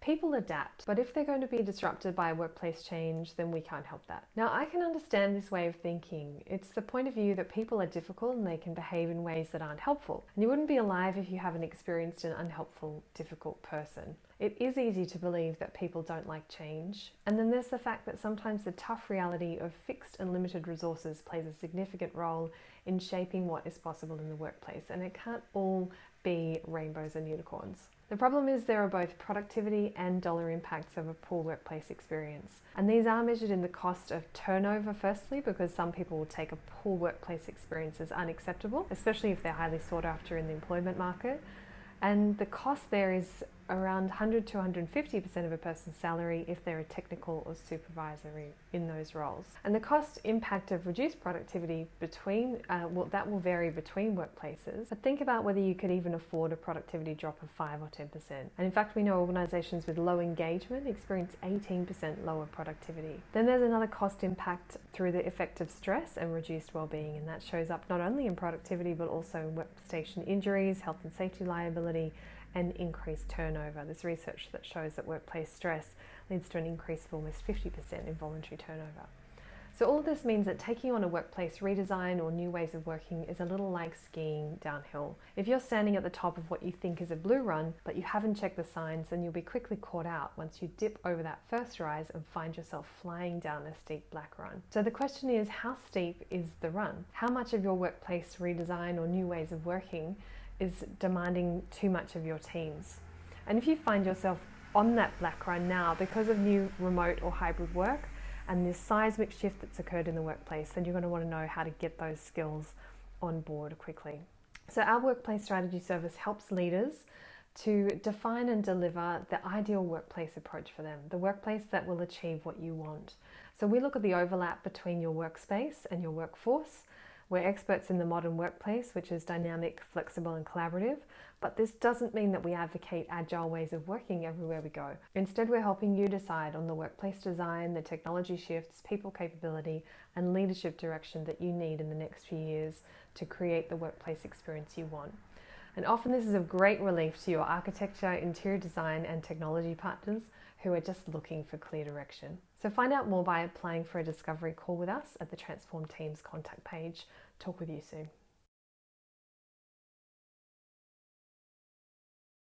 People adapt, but if they're going to be disrupted by a workplace change, then we can't help that. Now, I can understand this way of thinking. It's the point of view that people are difficult and they can behave in ways that aren't helpful. And you wouldn't be alive if you haven't experienced an unhelpful, difficult person. It is easy to believe that people don't like change. And then there's the fact that sometimes the tough reality of fixed and limited resources plays a significant role in shaping what is possible in the workplace. And it can't all be rainbows and unicorns. The problem is there are both productivity and dollar impacts of a poor workplace experience. And these are measured in the cost of turnover, firstly, because some people will take a poor workplace experience as unacceptable, especially if they're highly sought after in the employment market. And the cost there is around 100 to 150% of a person's salary if they're a technical or supervisory in those roles. And the cost impact of reduced productivity that will vary between workplaces. But think about whether you could even afford a productivity drop of 5 or 10%. And in fact, we know organisations with low engagement experience 18% lower productivity. Then there's another cost impact through the effect of stress and reduced well-being, and that shows up not only in productivity but also in workstation injuries, health and safety liability, and increased turnover. There's research that shows that workplace stress leads to an increase of almost 50% in voluntary turnover. So all of this means that taking on a workplace redesign or new ways of working is a little like skiing downhill. If you're standing at the top of what you think is a blue run, but you haven't checked the signs, then you'll be quickly caught out once you dip over that first rise and find yourself flying down a steep black run. So the question is, how steep is the run? How much of your workplace redesign or new ways of working is demanding too much of your teams? And if you find yourself on that black run now because of new remote or hybrid work and this seismic shift that's occurred in the workplace, then you're going to want to know how to get those skills on board quickly. So our workplace strategy service helps leaders to define and deliver the ideal workplace approach for them, the workplace that will achieve what you want. So we look at the overlap between your workspace and your workforce. We're experts in the modern workplace, which is dynamic, flexible, and collaborative, but this doesn't mean that we advocate agile ways of working everywhere we go. Instead, we're helping you decide on the workplace design, the technology shifts, people capability, and leadership direction that you need in the next few years to create the workplace experience you want. And often this is of great relief to your architecture, interior design, and technology partners who are just looking for clear direction. So find out more by applying for a discovery call with us at the Transform Teams contact page. Talk with you soon.